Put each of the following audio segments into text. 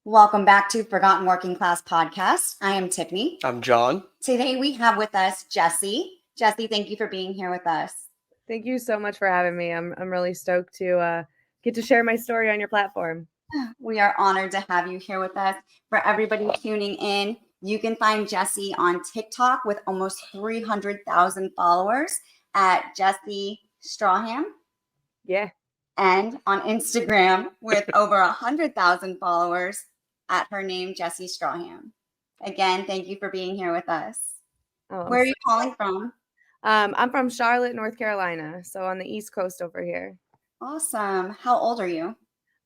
Welcome back to Forgotten Working Class Podcast. I am Tiffany. I'm John. Today we have with us Jesi. Jesi, thank you for being here with us. Thank you so much for having me. I'm really stoked to get to share my story on your platform. We are honored to have you here with us. For everybody tuning in, you can find Jesi on TikTok with almost 300,000 followers at Jesi Stracham. Yeah. And on Instagram with over 100,000 followers at her name, Jesi Stracham. Again, thank you for being here with us. Where are you calling from? I'm from Charlotte, North Carolina, so on the East Coast over here. Awesome. How old are you?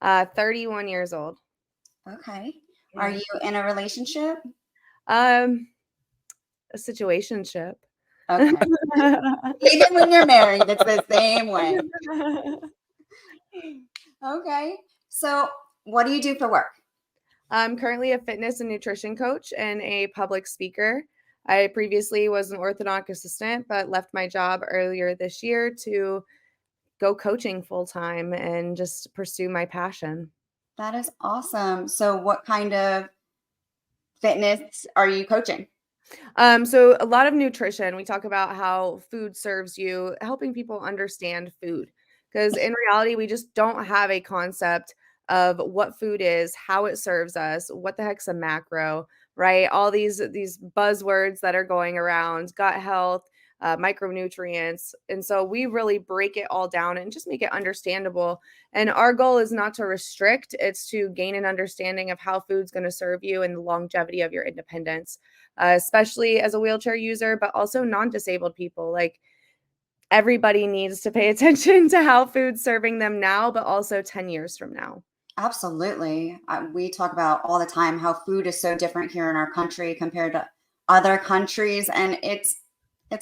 31 years old. Okay. Yeah. Are you in a relationship? A situationship. Okay. Even when you're married, it's the same way. Okay. So what do you do for work? I'm currently a fitness and nutrition coach and a public speaker. I previously was an orthodontic assistant, but left my job earlier this year to go coaching full time and just pursue my passion. That is awesome. So what kind of fitness are you coaching? So a lot of nutrition. We talk about how food serves you, helping people understand food. Because in reality, we just don't have a concept of what food is, how it serves us, what the heck's a macro, right? All these buzzwords that are going around, gut health, micronutrients. And so we really break it all down and just make it understandable. And our goal is not to restrict, it's to gain an understanding of how food's going to serve you and the longevity of your independence. Especially as a wheelchair user, but also non-disabled people. Like everybody needs to pay attention to how food's serving them now, but also 10 years from now. Absolutely. We talk about all the time how food is so different here in our country compared to other countries, and it's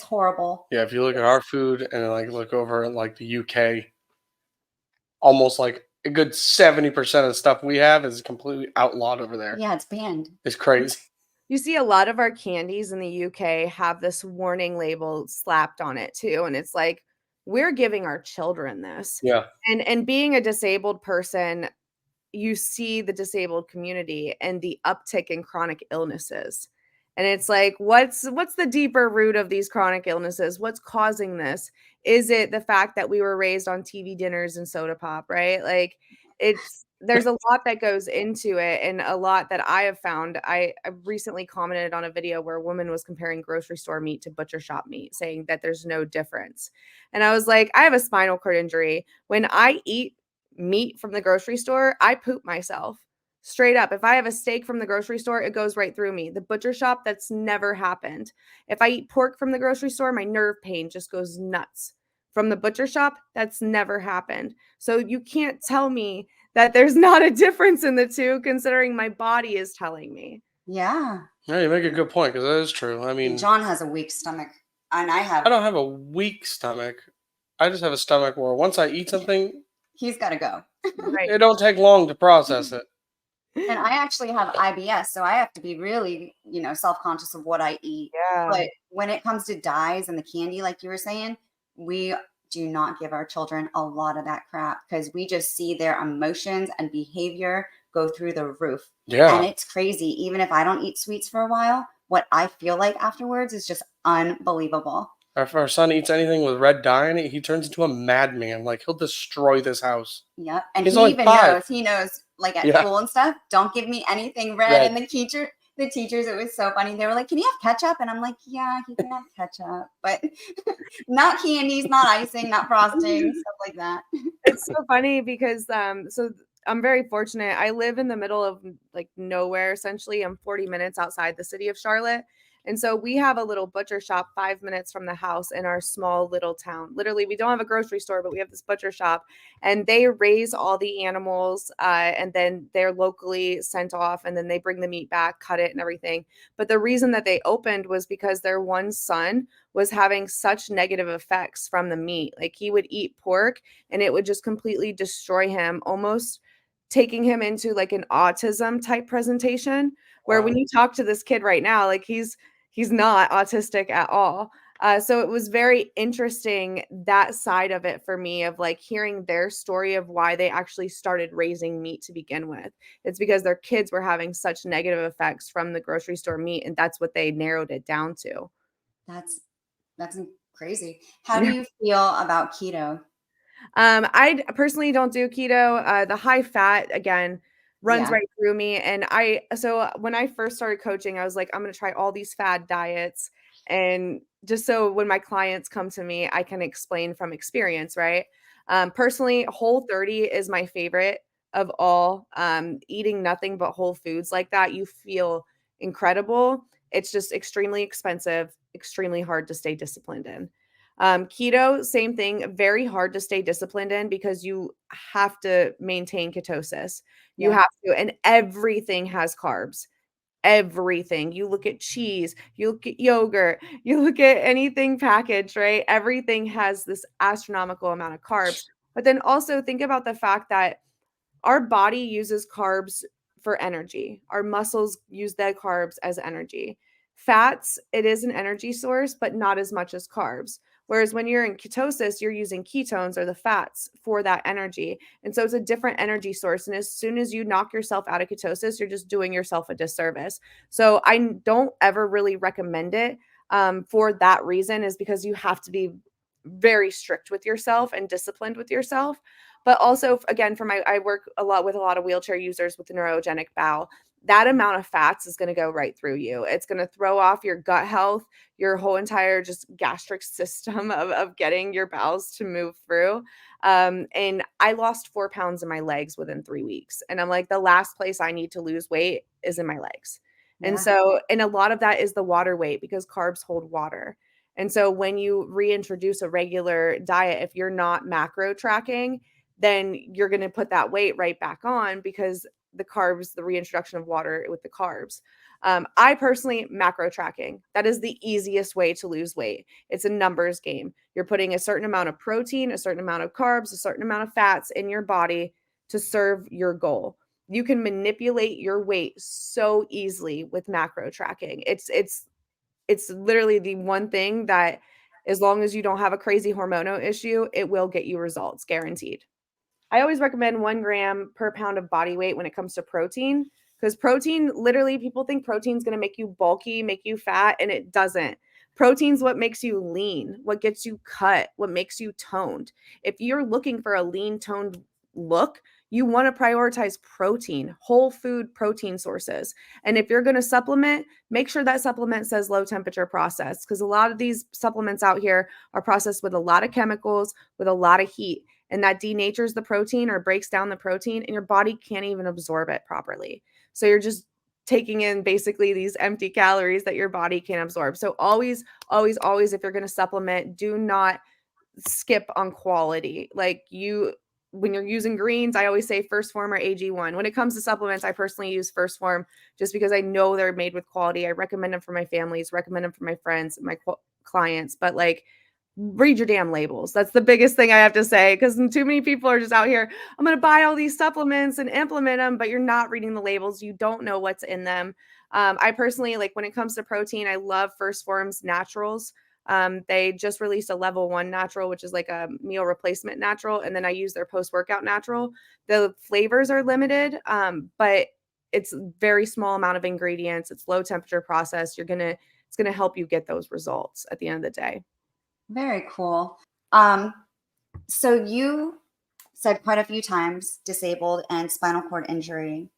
horrible. Yeah, if you look at our food and like look over at like the UK, almost like a good 70% of the stuff we have is completely outlawed over there. Yeah, it's banned. It's crazy. You see a lot of our candies in the UK have this warning label slapped on it too. And it's like, we're giving our children this. Yeah. And being a disabled person, you see the disabled community and the uptick in chronic illnesses. And it's like, what's the deeper root of these chronic illnesses? What's causing this? Is it the fact that we were raised on TV dinners and soda pop, right? Like there's a lot that goes into it, and a lot that I have found. I recently commented on a video where a woman was comparing grocery store meat to butcher shop meat, saying that there's no difference. And I was like, I have a spinal cord injury. When I eat meat from the grocery store, I poop myself. Straight up. If I have a steak from the grocery store, it goes right through me. The butcher shop, that's never happened. If I eat pork from the grocery store, my nerve pain just goes nuts. From the butcher shop, that's never happened. So you can't tell me that there's not a difference in the two, considering my body is telling me. Yeah. Yeah, you make a good point, because that is true. I mean, John has a weak stomach, and I don't have a weak stomach. I just have a stomach where once I eat something, he's got to go. Right. It don't take long to process it. And I actually have IBS, so I have to be really, self-conscious of what I eat. Yeah. But when it comes to dyes and the candy, like you were saying, we do not give our children a lot of that crap, because we just see their emotions and behavior go through the roof. Yeah. And it's crazy. Even if I don't eat sweets for a while, what I feel like afterwards is just unbelievable. If our son eats anything with red dye in it, he turns into a madman. Like, he'll destroy this house. Yep. And He's he only even 5. knows, like at school and stuff, don't give me anything red. And the teachers, it was so funny. They were like, can you have ketchup? And I'm like, yeah, he can have ketchup, but not candies, not icing, not frosting, stuff like that. It's so funny because so I'm very fortunate. I live in the middle of like nowhere, essentially. I'm 40 minutes outside the city of Charlotte. And so we have a little butcher shop 5 minutes from the house in our small little town. Literally, we don't have a grocery store, but we have this butcher shop, and they raise all the animals and then they're locally sent off, and then they bring the meat back, cut it and everything. But the reason that they opened was because their one son was having such negative effects from the meat. Like, he would eat pork and it would just completely destroy him, almost taking him into like an autism type presentation, where when you talk to this kid right now, like he's not autistic at all. So it was very interesting, that side of it for me, of like hearing their story of why they actually started raising meat to begin with. It's because their kids were having such negative effects from the grocery store meat, and that's what they narrowed it down to. That's crazy. How do you feel about keto? I personally don't do keto. The high fat, again, runs Yeah. right through me. And so when I first started coaching, I was like, I'm going to try all these fad diets. And just so when my clients come to me, I can explain from experience, right? Personally, Whole 30 is my favorite of all. Eating nothing but whole foods like that, you feel incredible. It's just extremely expensive, extremely hard to stay disciplined in. Keto, same thing, very hard to stay disciplined in because you have to maintain ketosis. You Yeah. have to, and everything has carbs. Everything. You look at cheese, you look at yogurt, you look at anything packaged, right? Everything has this astronomical amount of carbs. But then also think about the fact that our body uses carbs for energy. Our muscles use the carbs as energy. Fats, it is an energy source, but not as much as carbs. Whereas when you're in ketosis, you're using ketones or the fats for that energy. And so it's a different energy source. And as soon as you knock yourself out of ketosis, you're just doing yourself a disservice. So I don't ever really recommend it for that reason, is because you have to be very strict with yourself and disciplined with yourself. But also, again, I work a lot with a lot of wheelchair users with the neurogenic bowel. That amount of fats is going to go right through you. It's going to throw off your gut health, your whole entire just gastric system of getting your bowels to move through. And I lost 4 pounds in my legs within 3 weeks. And I'm like, the last place I need to lose weight is in my legs. And Yeah. so, and a lot of that is the water weight, because carbs hold water. And so when you reintroduce a regular diet, if you're not macro tracking, then you're going to put that weight right back on, because the carbs, the reintroduction of water with the carbs. I personally macro tracking. That is the easiest way to lose weight. It's a numbers game. You're putting a certain amount of protein, a certain amount of carbs, a certain amount of fats in your body to serve your goal. You can manipulate your weight so easily with macro tracking. It's literally the one thing that, as long as you don't have a crazy hormonal issue, it will get you results, guaranteed. I always recommend 1 gram per pound of body weight when it comes to protein, because protein, literally, people think protein is going to make you bulky, make you fat, and it doesn't. Protein's what makes you lean, what gets you cut, what makes you toned. If you're looking for a lean, toned look, you want to prioritize protein, whole food protein sources. And if you're going to supplement, make sure that supplement says low temperature processed, because a lot of these supplements out here are processed with a lot of chemicals, with a lot of heat, and that denatures the protein or breaks down the protein, and your body can't even absorb it properly. So you're just taking in basically these empty calories that your body can't absorb. So always, always, always, if you're going to supplement, do not skip on quality. Like, when you're using greens, I always say First Form or AG1. When it comes to supplements, I personally use First Form just because I know they're made with quality. I recommend them for my families, recommend them for my friends, my clients. But like, read your damn labels. That's the biggest thing I have to say, because too many people are just out here, I'm going to buy all these supplements and implement them, but you're not reading the labels. You don't know what's in them. I personally, like, when it comes to protein, I love First Form's naturals. They just released a level 1 natural, which is like a meal replacement natural. And then I use their post-workout natural. The flavors are limited, but it's very small amount of ingredients. It's low temperature processed. It's going to help you get those results at the end of the day. Very cool. So you said quite a few times disabled and spinal cord injury.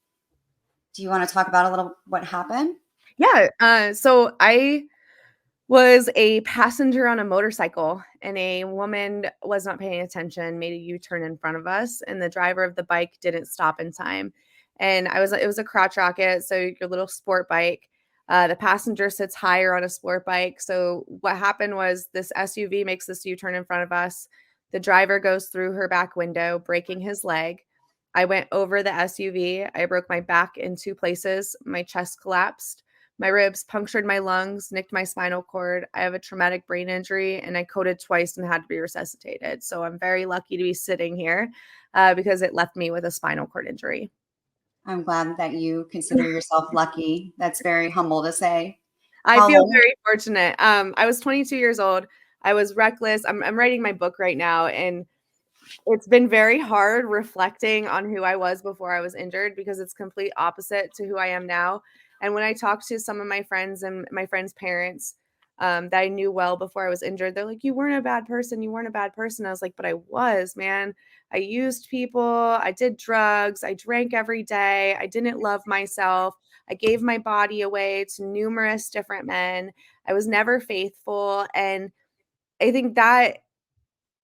Do you want to talk about a little what happened? Yeah. So I was a passenger on a motorcycle, and a woman was not paying attention, made a U-turn in front of us, and the driver of the bike didn't stop in time. And it was a crotch rocket, so your little sport bike. The passenger sits higher on a sport bike. So what happened was, this SUV makes this U-turn in front of us. The driver goes through her back window, breaking his leg. I went over the SUV. I broke my back in 2 places. My chest collapsed. My ribs punctured my lungs, nicked my spinal cord. I have a traumatic brain injury, and I coded twice and had to be resuscitated. So I'm very lucky to be sitting here because it left me with a spinal cord injury. I'm glad that you consider yourself lucky. That's very humble to say. I How feel old? very fortunate. I was 22 years old. I was reckless. I'm writing my book right now, and it's been very hard reflecting on who I was before I was injured because it's complete opposite to who I am now. And when I talk to some of my friends and my friends' parents that I knew well before I was injured, they're like, "You weren't a bad person. You weren't a bad person." I was like, "But I was, man. I used people. I did drugs. I drank every day. I didn't love myself. I gave my body away to numerous different men. I was never faithful." And I think that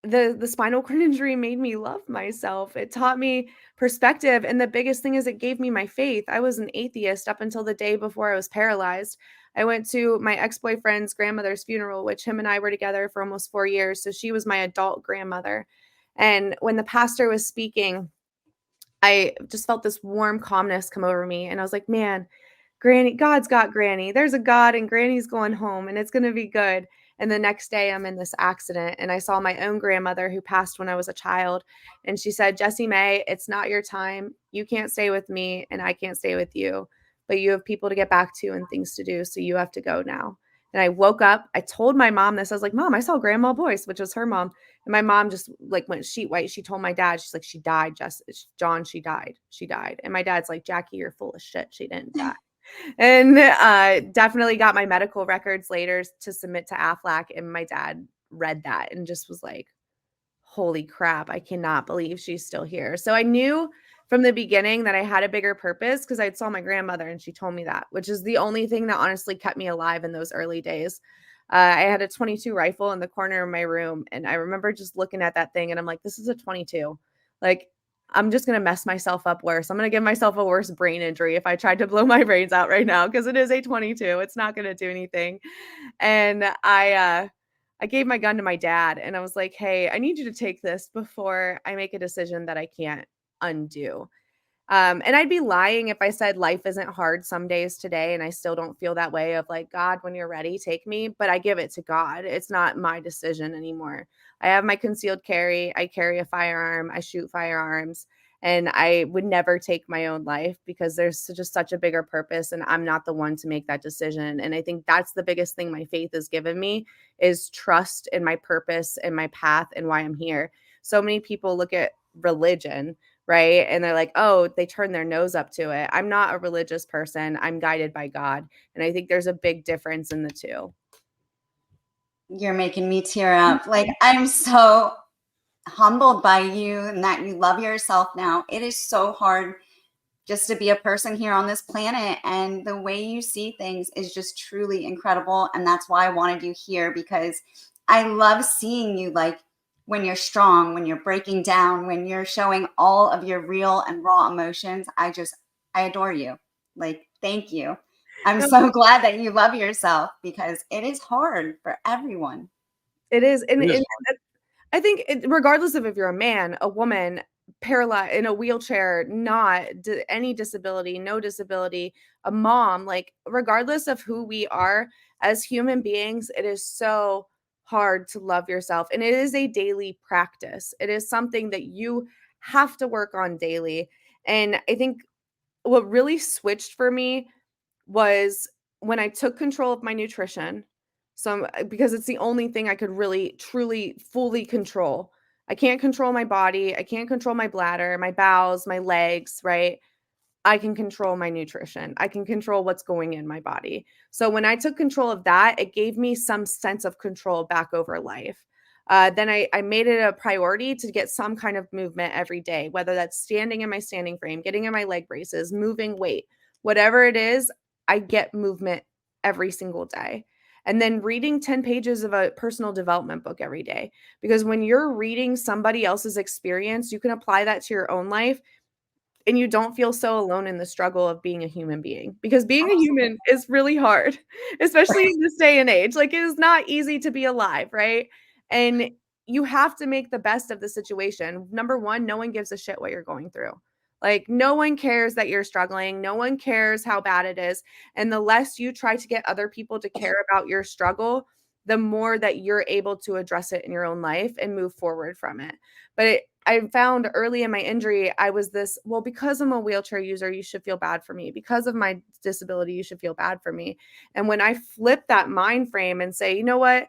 the spinal cord injury made me love myself. It taught me perspective, and the biggest thing is it gave me my faith. I was an atheist up until the day before I was paralyzed. I went to my ex-boyfriend's grandmother's funeral, which him and I were together for almost 4 years, so she was my adult grandmother. And when the pastor was speaking, I just felt this warm calmness come over me, and I was like, "Man, Granny, God's got Granny. There's a God and Granny's going home and it's going to be good." And the next day I'm in this accident and I saw my own grandmother who passed when I was a child. And she said, "Jesse May, it's not your time. You can't stay with me and I can't stay with you, but you have people to get back to and things to do. So you have to go now." And I woke up. I told my mom this. I was like, "Mom, I saw Grandma Boyce," which was her mom. And my mom just like went sheet white. She told my dad, she's like, "She died, John, she died. She died." And my dad's like, "Jackie, you're full of shit. She didn't die." And definitely got my medical records later to submit to AFLAC. And my dad read that and just was like, "Holy crap, I cannot believe she's still here." So I knew from the beginning that I had a bigger purpose because I saw my grandmother and she told me that, which is the only thing that honestly kept me alive in those early days. I had a 22 rifle in the corner of my room. And I remember just looking at that thing and I'm like, "This is a 22. Like, I'm just going to mess myself up worse. I'm going to give myself a worse brain injury if I tried to blow my brains out right now because it is a 22. It's not going to do anything." And I gave my gun to my dad and I was like, "Hey, I need you to take this before I make a decision that I can't undo." And I'd be lying if I said life isn't hard some days today and I still don't feel that way of like, "God, when you're ready, take me." But I give it to God. It's not my decision anymore. I have my concealed carry. I carry a firearm. I shoot firearms. And I would never take my own life because there's just such a bigger purpose and I'm not the one to make that decision. And I think that's the biggest thing my faith has given me is trust in my purpose and my path and why I'm here. So many people look at religion, right? And they're like, "Oh, they turn their nose up to it." I'm not a religious person. I'm guided by God. And I think there's a big difference in the two. You're making me tear up. Like, I'm so humbled by you and that you love yourself now. It is so hard just to be a person here on this planet. And the way you see things is just truly incredible. And that's why I wanted you here because I love seeing you like when you're strong, when you're breaking down, when you're showing all of your real and raw emotions. I adore you. Like, thank you. I'm No, so glad that you love yourself because it is hard for everyone. it is. It is And I think regardless of if you're a man, a woman, paralyzed in a wheelchair, not any disability, no disability, a mom, like regardless of who we are as human beings, it is so hard to love yourself. And it is a daily practice. It is something that you have to work on daily. And I think what really switched for me was when I took control of my nutrition. So, because it's the only thing I could really, truly, fully control. I can't control my body. I can't control my bladder, my bowels, my legs, right? I can control my nutrition. I can control what's going in my body. So when I took control of that, it gave me some sense of control back over life. Then I made it a priority to get some kind of movement every day, whether that's standing in my standing frame, getting in my leg braces, moving weight, whatever it is, I get movement every single day. And then reading 10 pages of a personal development book every day. Because when you're reading somebody else's experience, you can apply that to your own life and you don't feel so alone in the struggle of being a human being because being a human is really hard, especially in this day and age. Like, it is not easy to be alive, right? And you have to make the best of the situation. Number one, no one gives a shit what you're going through. Like, no one cares that you're struggling. No one cares how bad it is. And the less you try to get other people to care about your struggle, the more that you're able to address it in your own life and move forward from it. But I found early in my injury, I was this, well, because I'm a wheelchair user, you should feel bad for me. Because of my disability, you should feel bad for me. And when I flip that mind frame and say, you know what?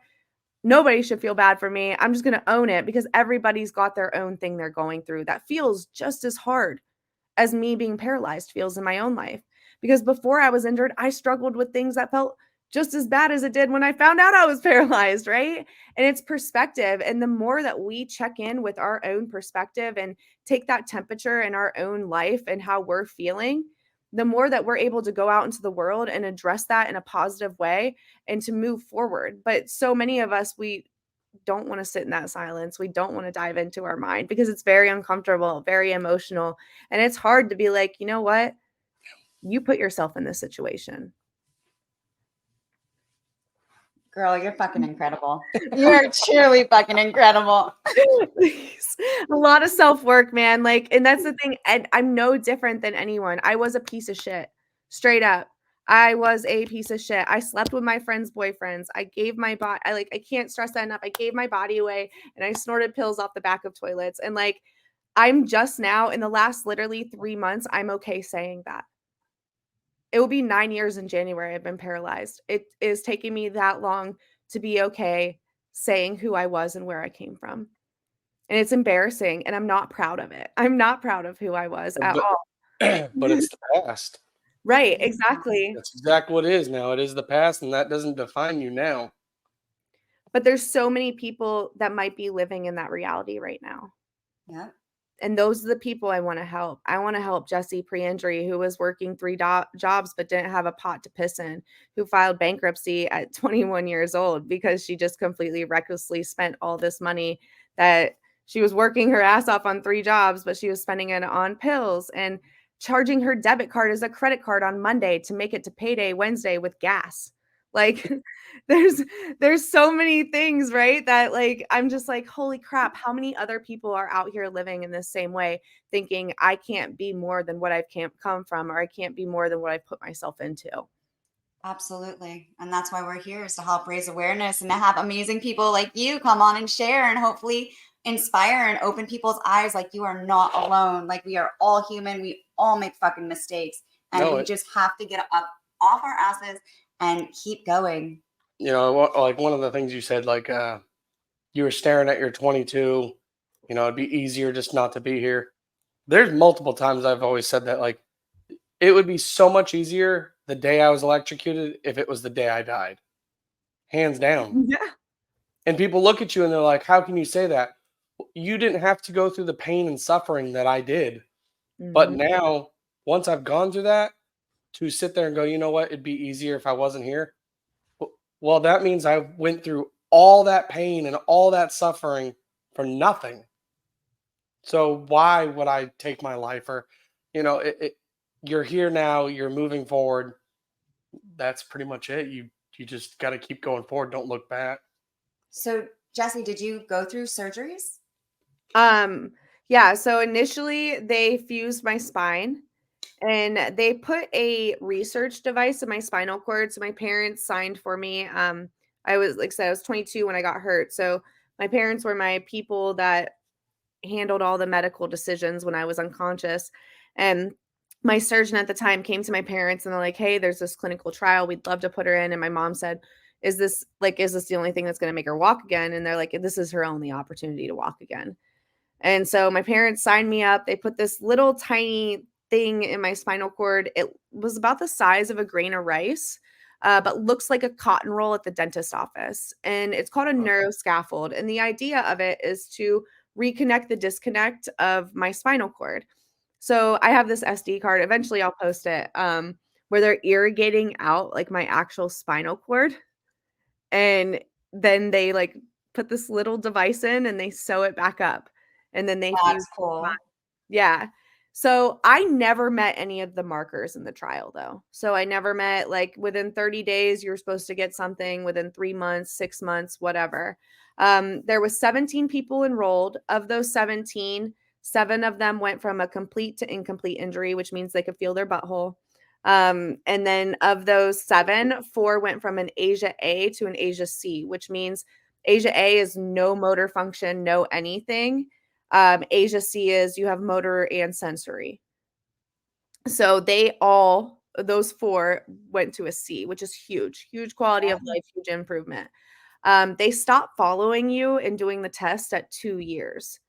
Nobody should feel bad for me. I'm just going to own it because everybody's got their own thing they're going through that feels just as hard as me being paralyzed feels in my own life. Because before I was injured, I struggled with things that felt just as bad as it did when I found out I was paralyzed, right? And it's perspective. And the more that we check in with our own perspective and take that temperature in our own life and how we're feeling, the more that we're able to go out into the world and address that in a positive way and to move forward. But so many of us, we don't want to sit in that silence. We don't want to dive into our mind because it's very uncomfortable, very emotional. And it's hard to be like, you know what? You put yourself in this situation. Girl, you're fucking incredible. You're truly fucking incredible. A lot of self-work, man. Like, and that's the thing. And I'm no different than anyone. I was a piece of shit. Straight up. I was a piece of shit. I slept with my friends' boyfriends. I gave my body, I can't stress that enough. I gave my body away and I snorted pills off the back of toilets. And like, I'm just now in the last literally 3 months, I'm okay saying that. It will be 9 years in January. I've been paralyzed. It is taking me that long to be okay saying who I was and where I came from. And it's embarrassing, and I'm not proud of it. I'm not proud of who I was at But, all. but it's the past. Right, exactly. That's exactly what it is now. It is the past, and that doesn't define you now. But there's so many people that might be living in that reality right now. Yeah. And those are the people I want to help. I want to help Jesi pre-injury, who was working 3 jobs but didn't have a pot to piss in, who filed bankruptcy at 21 years old because she just completely recklessly spent all this money that she was working her ass off on 3 jobs, but she was spending it on pills and charging her debit card as a credit card on Monday to make it to payday Wednesday with gas. Like there's so many things, right? That like I'm just like, holy crap, how many other people are out here living in the same way, thinking I can't be more than what I've come from, or I can't be more than what I've put myself into. Absolutely. And that's why we're here, is to help raise awareness and to have amazing people like you come on and share and hopefully inspire and open people's eyes. Like, you are not alone. Like, we are all human. We all make fucking mistakes. And No, we just have to get up off our asses and keep going. like one of the things you said, like you were staring at your 22. It'd be easier just not to be here. There's multiple times I've always said that, like, it would be so much easier the day I was electrocuted if it was the day I died. Hands down. Yeah. And people look at you and they're like, how can you say that? You didn't have to go through the pain and suffering that I did. But now, once I've gone through that, to sit there and go, you know what, it'd be easier if I wasn't here. Well, that means I went through all that pain and all that suffering for nothing. So why would I take my life? Or, you're here now, you're moving forward. That's pretty much it. You just got to keep going forward. Don't look back. So, Jesi, did you go through surgeries? Yeah, so initially they fused my spine and they put a research device in my spinal cord. So my parents signed for me. I was, like I said, I was 22 when I got hurt. So my parents were my people that handled all the medical decisions when I was unconscious. And my surgeon at the time came to my parents and they're like, hey, there's this clinical trial. We'd love to put her in. And my mom said, is this the only thing that's going to make her walk again? And they're like, this is her only opportunity to walk again. And so my parents signed me up. They put this little tiny thing in my spinal cord. It was about the size of a grain of rice, but looks like a cotton roll at the dentist office. And it's called a neuroscaffold. And the idea of it is to reconnect the disconnect of my spinal cord. So I have this SD card. Eventually I'll post it, where they're irrigating out like my actual spinal cord. And then they like put this little device in and they sew it back up. And then they That's cool. Yeah. So I never met any of the markers in the trial though. So I never met, like, within 30 days, you're supposed to get something, within 3 months, 6 months, whatever. There was 17 people enrolled. Of those 17, 7 of them went from a complete to incomplete injury, which means they could feel their butthole. And then of those 7, 4 went from an Asia A to an Asia C, which means Asia A is no motor function, no anything. Asia C is you have motor and sensory. So those 4 went to a C, which is huge quality of life, huge improvement. They stopped following you and doing the test at 2 years.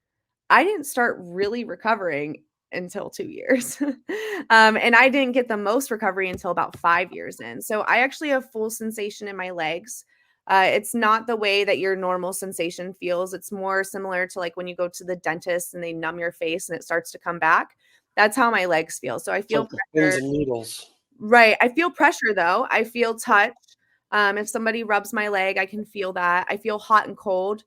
I didn't start really recovering until 2 years. And I didn't get the most recovery until about 5 years in. So I actually have full sensation in my legs. It's not the way that your normal sensation feels. It's more similar to like when you go to the dentist and they numb your face and it starts to come back. That's how my legs feel. So I It's feel like the pins pressure. and needles. Right. I feel pressure though. I feel touch. If somebody rubs my leg, I can feel that. I feel hot and cold.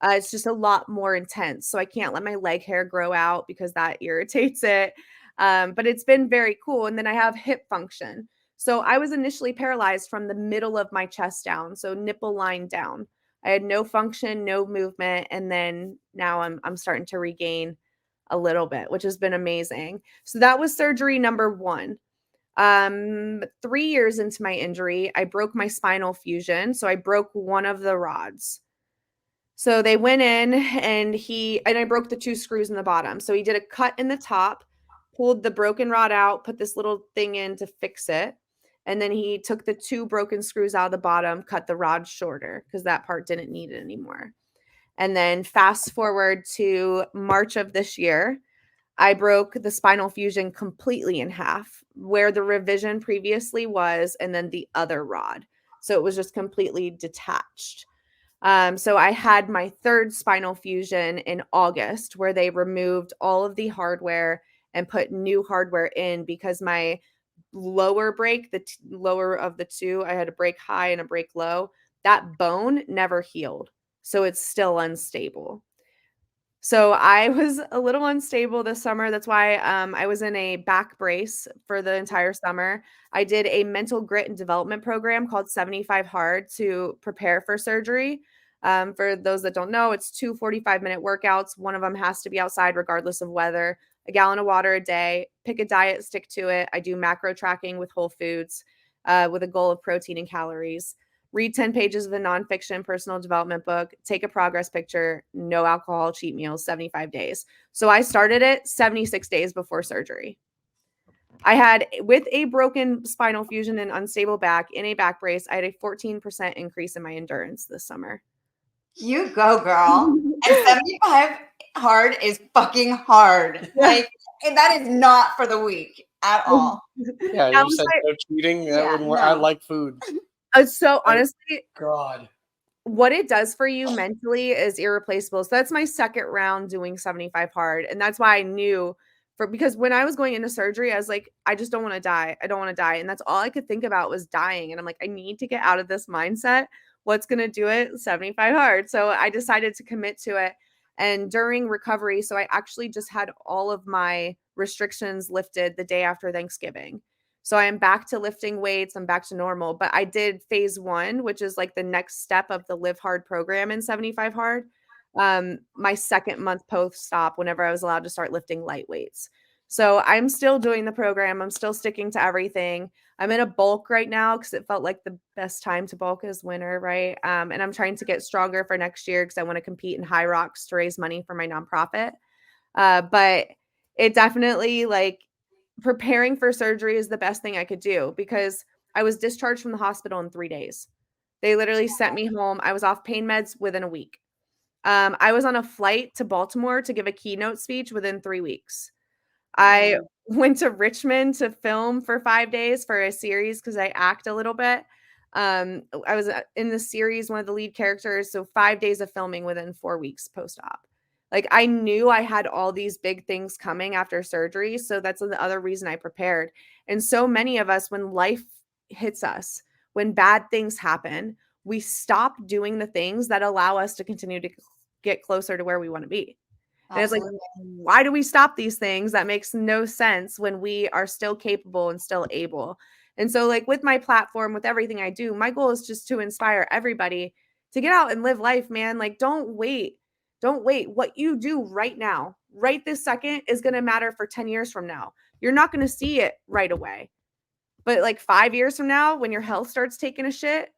It's just a lot more intense. So I can't let my leg hair grow out because that irritates it. But it's been very cool. And then I have hip function. So I was initially paralyzed from the middle of my chest down, so nipple line down. I had no function, no movement, and then now I'm starting to regain a little bit, which has been amazing. So that was surgery number 1. 3 years into my injury, I broke my spinal fusion. So I broke one of the rods. So they went in and I broke the 2 screws in the bottom. So he did a cut in the top, pulled the broken rod out, put this little thing in to fix it. And then he took the 2 broken screws out of the bottom, cut the rod shorter because that part didn't need it anymore. And then fast forward to March of this year, I broke the spinal fusion completely in half, where the revision previously was, and then the other rod. So it was just completely detached. So I had my 3rd spinal fusion in August, where they removed all of the hardware and put new hardware in because my lower break, the lower of the 2, I had a break high and a break low. That bone never healed. So it's still unstable. So I was a little unstable this summer. That's why I was in a back brace for the entire summer. I did a mental grit and development program called 75 Hard to prepare for surgery. For those that don't know, it's 2 45-minute workouts. One of them has to be outside regardless of weather, a gallon of water a day, pick a diet, stick to it. I do macro tracking with whole foods with a goal of protein and calories. Read 10 pages of a nonfiction personal development book, take a progress picture, no alcohol, cheat meals, 75 days. So I started it 76 days before surgery. I had, with a broken spinal fusion and unstable back in a back brace, I had a 14% increase in my endurance this summer. You go, girl. And 75 hard is fucking hard. Like, that is not for the weak at all. Yeah, you said no cheating. That Yeah, wouldn't work. I no. like food. So honestly, God. what it does for you mentally is irreplaceable. So that's my 2nd round doing 75 hard. And that's why I knew because when I was going into surgery, I was like, I just don't want to die. I don't want to die. And that's all I could think about was dying. And I'm like, I need to get out of this mindset. What's going to do it? 75 hard. So I decided to commit to it. And during recovery, so I actually just had all of my restrictions lifted the day after Thanksgiving. So I am back to lifting weights. I'm back to normal. But I did phase 1, which is like the next step of the Live Hard program in 75 Hard. My 2nd month post-op, whenever I was allowed to start lifting light weights. So I'm still doing the program. I'm still sticking to everything. I'm in a bulk right now because it felt like the best time to bulk is winter, right? And I'm trying to get stronger for next year because I want to compete in High Rocks to raise money for my nonprofit. But it definitely, like, preparing for surgery is the best thing I could do because I was discharged from the hospital in 3 days. They literally sent me home. I was off pain meds within a week. I was on a flight to Baltimore to give a keynote speech within 3 weeks. I went to Richmond to film for 5 days for a series because I act a little bit. I was in the series, one of the lead characters. So 5 days of filming within 4 weeks post-op. Like, I knew I had all these big things coming after surgery. So that's the other reason I prepared. And so many of us, when life hits us, when bad things happen, we stop doing the things that allow us to continue to get closer to where we want to be. And it's like, why do we stop these things? That makes no sense when we are still capable and still able. And so, like, with my platform, with everything I do, my goal is just to inspire everybody to get out and live life, man. Like, don't wait. Don't wait. What you do right now, right this second, is going to matter for 10 years from now. You're not going to see it right away. But like 5 years from now, when your health starts taking a shit,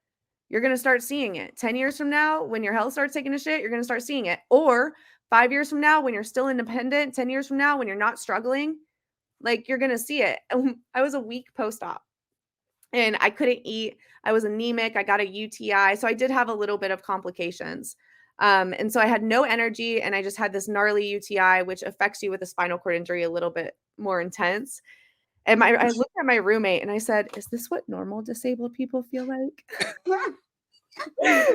you're going to start seeing it. 10 years from now, when your health starts taking a shit, you're going to start seeing it. Or 5 years from now, when you're still independent, 10 years from now, when you're not struggling, like you're going to see it. I was a week post-op and I couldn't eat. I was anemic. I got a UTI. So I did have a little bit of complications. And so I had no energy and I just had this gnarly UTI, which affects you with a spinal cord injury a little bit more intense. And I looked at my roommate and I said, is this what normal disabled people feel like?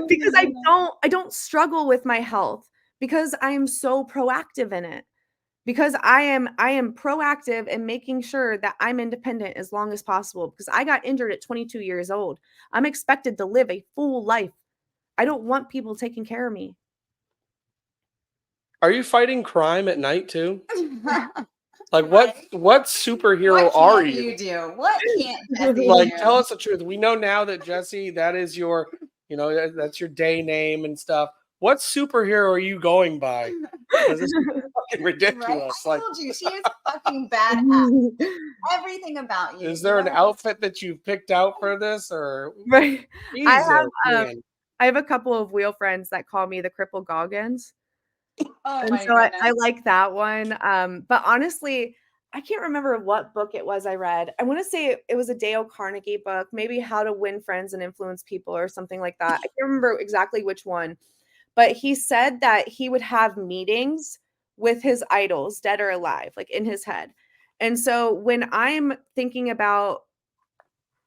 Because I don't struggle with my health because I am so proactive in it. Because I am proactive in making sure that I'm independent as long as possible because I got injured at 22 years old. I'm expected to live a full life. I don't want people taking care of me. Are you fighting crime at night too? Like Right. what superhero What are can't you? you do? What can't Jesi Like, do? tell us the truth. We know now that Jesi, that is your, that's your day name and stuff. What superhero are you going by? Because it's fucking Right? ridiculous. I Like, told you, she is fucking badass. Everything about you. is there an outfit that you've picked out for this, or Right. Jesus, man? I have a couple of wheel friends that call me the Cripple Goggins. Oh And my so I goodness. like that one. But honestly, I can't remember what book it was I read. I want to say it was a Dale Carnegie book, maybe How to Win Friends and Influence People or something like that. I can't remember exactly which one. But he said that he would have meetings with his idols, dead or alive, like in his head. And so when I'm thinking about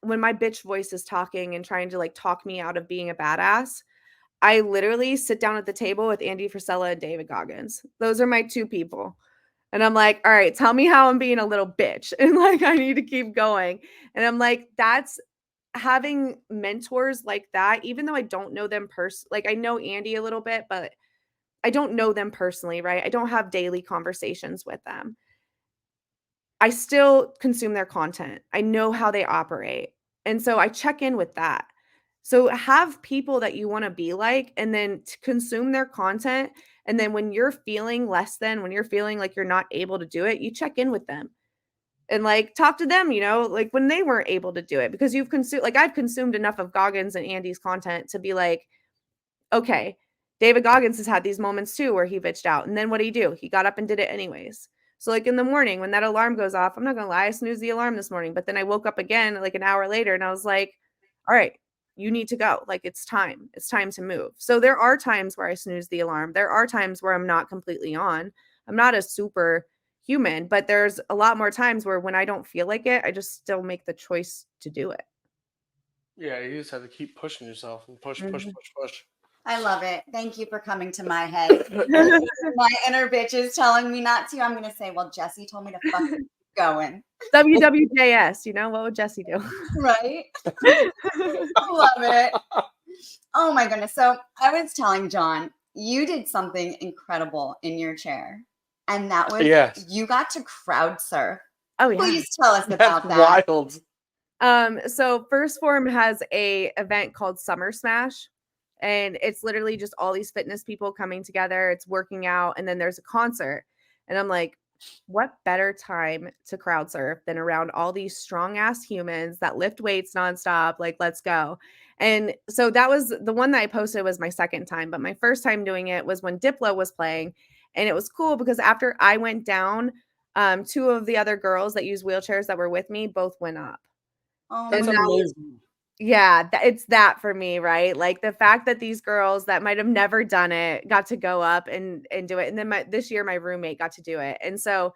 when my bitch voice is talking and trying to like talk me out of being a badass, I literally sit down at the table with Andy Frisella and David Goggins. Those are my two people. And I'm like, all right, tell me how I'm being a little bitch. And like, I need to keep going. And I'm like, that's having mentors like that, even though I don't know them like I know Andy a little bit, but I don't know them personally, right? I don't have daily conversations with them. I still consume their content. I know how they operate. And so I check in with that. So have people that you want to be like and then consume their content. And then when you're feeling less than, when you're feeling like you're not able to do it, you check in with them and like talk to them, like when they weren't able to do it because you've consumed, like I've consumed enough of Goggins and Andy's content to be like, okay, David Goggins has had these moments too where he bitched out. And then what did he do? He got up and did it anyways. So like in the morning when that alarm goes off, I'm not going to lie, I snoozed the alarm this morning, but then I woke up again like an hour later and I was like, all right, you need to go. Like it's time. It's time to move. So there are times where I snooze the alarm. There are times where I'm not completely on. I'm not a super human, but there's a lot more times where when I don't feel like it, I just still make the choice to do it. Yeah, you just have to keep pushing yourself and push. I love it. Thank you for coming to my head. My inner bitch is telling me not to. I'm going to say, well, Jesi told me to fucking keep going. WWJS, what would Jesi do? Right? Love it. Oh my goodness. So I was telling John, you did something incredible in your chair. And that was you got to crowd surf. Oh yeah. Please tell us about that. Wild. So First Form has a event called Summer Smash. And it's literally just all these fitness people coming together. It's working out. And then there's a concert. And I'm like, what better time to crowd surf than around all these strong ass humans that lift weights nonstop? Like, let's go. And so that was the one that I posted was my second time. But my first time doing it was when Diplo was playing. And it was cool because after I went down, two of the other girls that use wheelchairs that were with me both went up. Oh, that's amazing. Yeah, it's that for me, right? Like the fact that these girls that might have never done it got to go up and do it. And then this year my roommate got to do it. And so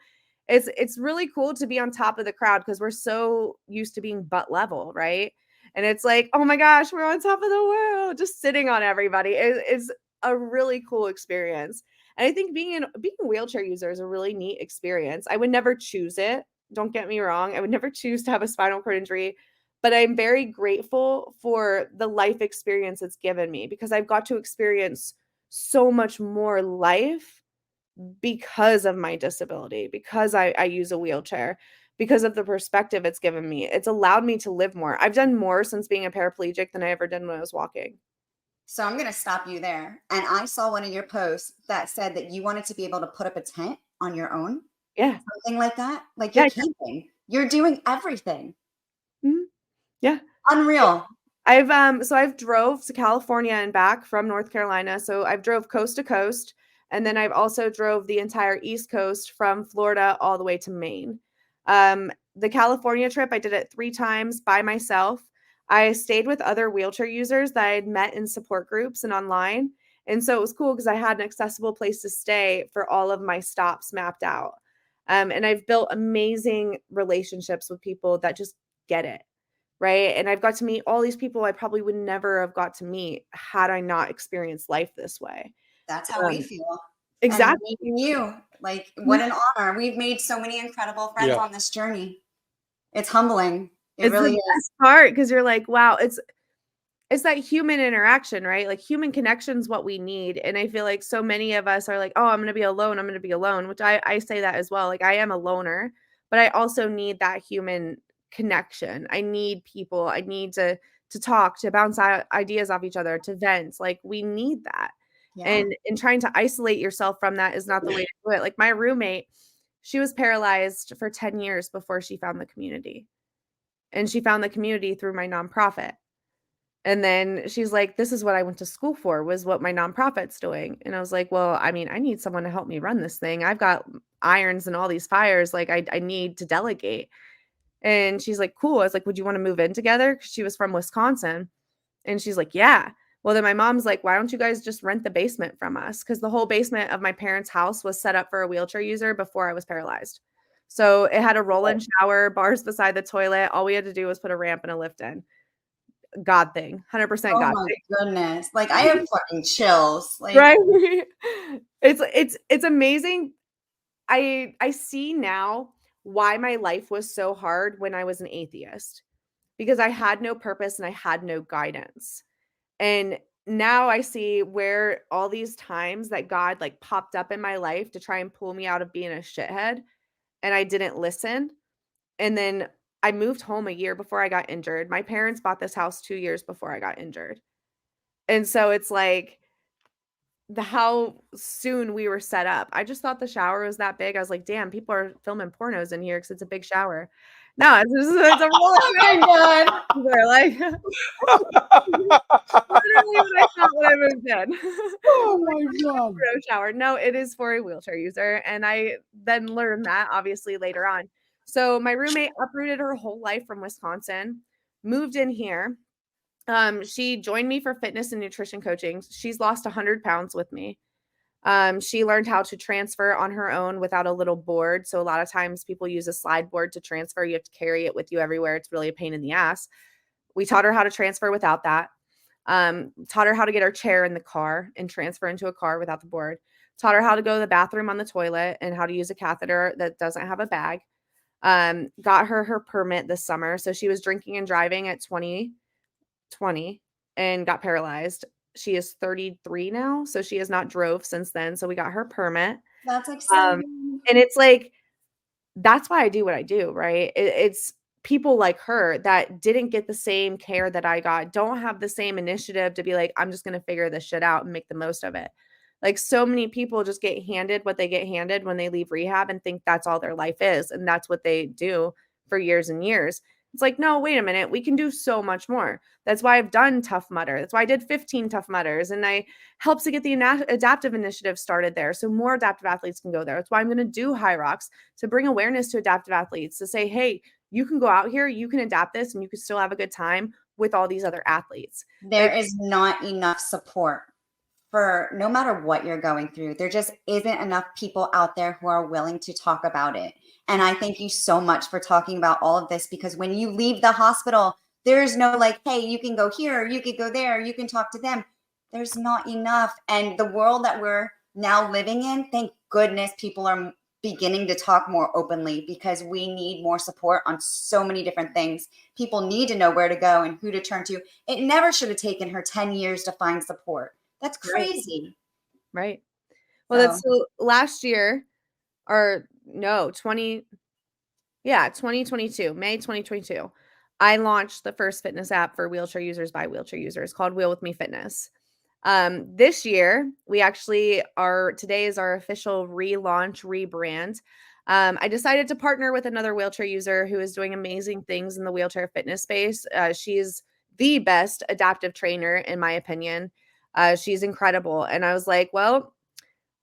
it's really cool to be on top of the crowd because we're so used to being butt level, right? And it's like, oh my gosh, we're on top of the world, just sitting on everybody. It's a really cool experience. And I think being a wheelchair user is a really neat experience. I would never choose it. Don't get me wrong. I would never choose to have a spinal cord injury. But I'm very grateful for the life experience it's given me because I've got to experience so much more life because of my disability, because I use a wheelchair, because of the perspective it's given me. It's allowed me to live more. I've done more since being a paraplegic than I ever did when I was walking. So I'm going to stop you there. And I saw one of your posts that said that you wanted to be able to put up a tent on your own. Yeah. Something like that. Like you're camping. You're doing everything. Mm-hmm. Yeah. Unreal. I've drove to California and back from North Carolina. So I've drove coast to coast. And then I've also drove the entire East Coast from Florida all the way to Maine. The California trip, I did it 3 times by myself. I stayed with other wheelchair users that I'd met in support groups and online. And so it was cool because I had an accessible place to stay for all of my stops mapped out. And I've built amazing relationships with people that just get it. Right. And I've got to meet all these people I probably would never have got to meet had I not experienced life this way. That's how we feel. Exactly. And meeting you, like, what an honor. We've made so many incredible friends on this journey. It's humbling. It really is. Best part, because you're like, wow, it's that human interaction, right? Like human connection is what we need. And I feel like so many of us are like, oh, I'm going to be alone. I'm going to be alone, which I say that as well. Like I am a loner, but I also need that human connection. I need people. I need to talk, to bounce ideas off each other, to vent. Like we need that. Yeah. And trying to isolate yourself from that is not the way to do it. Like my roommate, she was paralyzed for 10 years before she found the community. And she found the community through my nonprofit. And then she's like, this is what I went to school for, was what my nonprofit's doing. And I was like, well, I mean, I need someone to help me run this thing. I've got irons and all these fires. Like I need to delegate. And she's like, cool. I was like, would you want to move in together? Because she was from Wisconsin. And she's like, yeah. Well, then my mom's like, why don't you guys just rent the basement from us? Because the whole basement of my parents' house was set up for a wheelchair user before I was paralyzed. So it had a roll-in shower, bars beside the toilet. All we had to do was put a ramp and a lift in. God thing, 100% Oh God my thing. goodness. Like I have fucking chills. Like Right? It's amazing. I see now why my life was so hard when I was an atheist, because I had no purpose and I had no guidance. And now I see where all these times that God like popped up in my life to try and pull me out of being a shithead, and I didn't listen. And then I moved home a year before I got injured. My parents bought this house 2 years before I got injured. And so it's like how soon we were set up. I just thought the shower was that big. I was like, damn, people are filming pornos in here because it's a big shower. No, it's a really big one. They're like literally what I thought when I moved in. Oh my God. Shower. No, it is for a wheelchair user. And I then learned that obviously later on. So my roommate uprooted her whole life from Wisconsin, moved in here. She joined me for fitness and nutrition coaching. She's lost 100 pounds with me. She learned how to transfer on her own without a little board. So a lot of times people use a slide board to transfer. You have to carry it with you everywhere. It's really a pain in the ass. We taught her how to transfer without that. Taught her how to get her chair in the car and transfer into a car without the board. Taught her how to go to the bathroom on the toilet and how to use a catheter that doesn't have a bag. Got her permit this summer. So she was drinking and driving at 20 and got paralyzed. She is 33 now. So she has not drove since then. So we got her permit. that's exciting. And it's like, that's why I do what I do, right? It's people like her that didn't get the same care that I got, don't have the same initiative to be like, I'm just going to figure this shit out and make the most of it. Like so many people just get handed what they get handed when they leave rehab and think that's all their life is. And that's what they do for years and years. It's like, no, wait a minute. We can do so much more. That's why I've done Tough Mudder. That's why I did 15 Tough Mudders. And I helped to get the adaptive initiative started there. So more adaptive athletes can go there. That's why I'm going to do High Rocks, to bring awareness to adaptive athletes, to say, hey, you can go out here, you can adapt this, and you can still have a good time with all these other athletes. There is not enough support for no matter what you're going through. There just isn't enough people out there who are willing to talk about it. And I thank you so much for talking about all of this, because when you leave the hospital, there's no like, hey, you can go here, you can go there, you can talk to them. There's not enough. And the world that we're now living in, thank goodness people are beginning to talk more openly, because we need more support on so many different things. People need to know where to go and who to turn to. It never should have taken her 10 years to find support. That's crazy. Right. Well, so last year, or no, 2022, May 2022, I launched the first fitness app for wheelchair users by wheelchair users called Wheel With Me Fitness. This year, today is our official relaunch, rebrand. I decided to partner with another wheelchair user who is doing amazing things in the wheelchair fitness space. She's the best adaptive trainer, in my opinion. She's incredible. And I was like, well,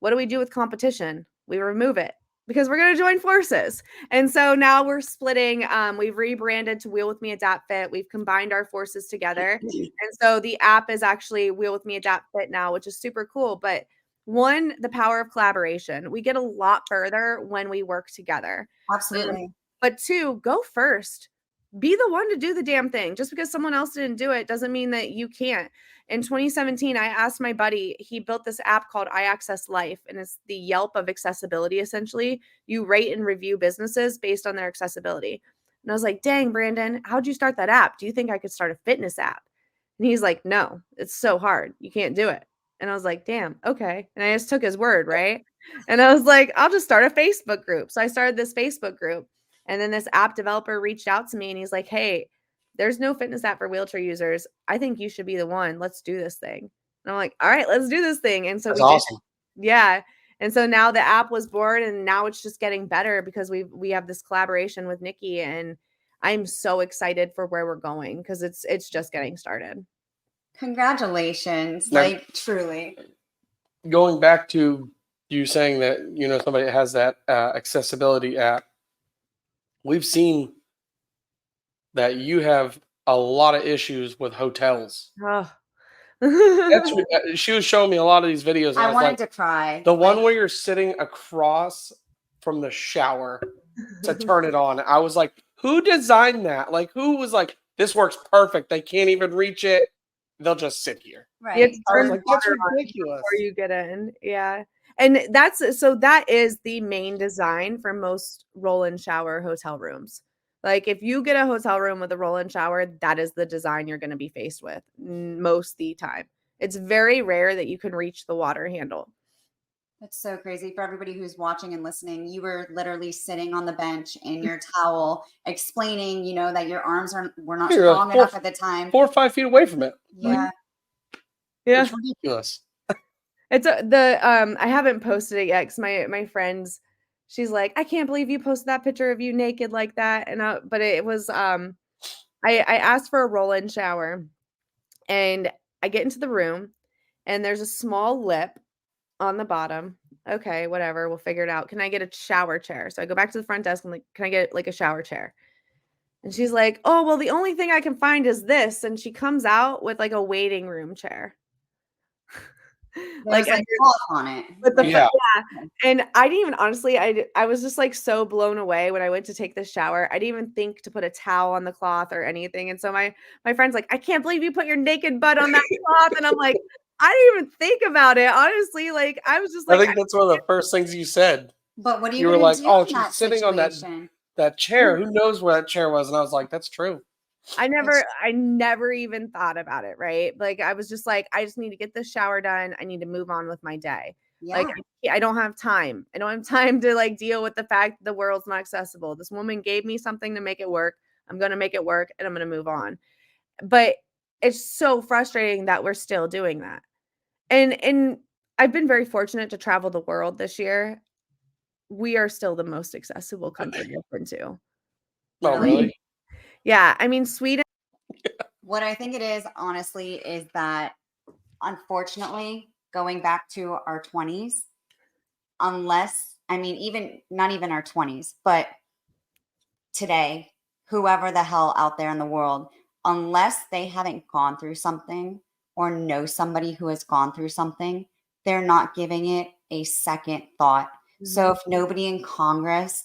What do we do with competition? We remove it because we're going to join forces. And so now we're splitting. We've rebranded to Wheel with Me Adapt Fit. We've combined our forces together. And so the app is actually Wheel with Me Adapt Fit now, which is super cool. But one, the power of collaboration. We get a lot further when we work together. Absolutely. But two, go first. Be the one to do the damn thing. Just because someone else didn't do it doesn't mean that you can't. In 2017, I asked my buddy, he built this app called I Access Life, and it's the Yelp of accessibility, essentially. You rate and review businesses based on their accessibility. And I was like, dang, Brandon, how'd you start that app? Do you think I could start a fitness app? And he's like, no, it's so hard. You can't do it. And I was like, damn, okay. And I just took his word, right? And I was like, I'll just start a Facebook group. So I started this Facebook group. And then this app developer reached out to me and he's like, hey, there's no fitness app for wheelchair users. I think you should be the one. Let's do this thing. And I'm like, all right, let's do this thing. And so That's we did. awesome. Yeah. And so now the app was born and now it's just getting better because we have this collaboration with Nikki, and I'm so excited for where we're going because it's just getting started. Congratulations. Now, like truly. Going back to you saying that, somebody has that accessibility app, we've seen that you have a lot of issues with hotels. Oh. She was showing me a lot of these videos. And I wanted like, to cry. The one where you're sitting across from the shower to turn it on. I was like, who designed that? Like, who was like, this works perfect. They can't even reach it. They'll just sit here. Right. You have to I was turn like, the that's water on ridiculous. before you get in. Yeah. And that is the main design for most roll-in shower hotel rooms. Like if you get a hotel room with a roll-in shower, that is the design you're going to be faced with most the time. It's very rare that you can reach the water handle. That's so crazy. For everybody who's watching and listening, you were literally sitting on the bench in your towel explaining, that your arms were not strong enough at the time. 4 or 5 feet away from it. Yeah. Yeah. It's ridiculous. It's I haven't posted it yet because my friends, she's like, I can't believe you posted that picture of you naked like that. And but it was I asked for a roll-in shower, and I get into the room, and there's a small lip on the bottom. Okay, whatever, we'll figure it out. Can I get a shower chair? So I go back to the front desk. I'm like, can I get like a shower chair? And she's like, oh, well, the only thing I can find is this. And she comes out with like a waiting room chair. Like cloth on it. With the Yeah. And I didn't even, honestly, I was just like so blown away when I went to take the shower. I didn't even think to put a towel on the cloth or anything. And so my friend's like, I can't believe you put your naked butt on that cloth. And I'm like, I didn't even think about it. Honestly, like I was just like, I think that's one of the first things you said. But what are You were like, do oh, in she's that sitting situation? on that chair. Who knows where that chair was? And I was like, that's true. I never even thought about it, right? Like I was just like, I just need to get this shower done. I need to move on with my day. Yeah. Like I don't have time. I don't have time to like deal with the fact that the world's not accessible. This woman gave me something to make it work. I'm going to make it work and I'm going to move on. But it's so frustrating that we're still doing that. And I've been very fortunate to travel the world this year. We are still the most accessible country I've been to. Oh, really? Yeah. I mean, Sweden. What I think it is, honestly, is that unfortunately, going back to our 20s, not even our 20s, but today, whoever the hell out there in the world, unless they haven't gone through something or know somebody who has gone through something, they're not giving it a second thought. Mm-hmm. So if nobody in Congress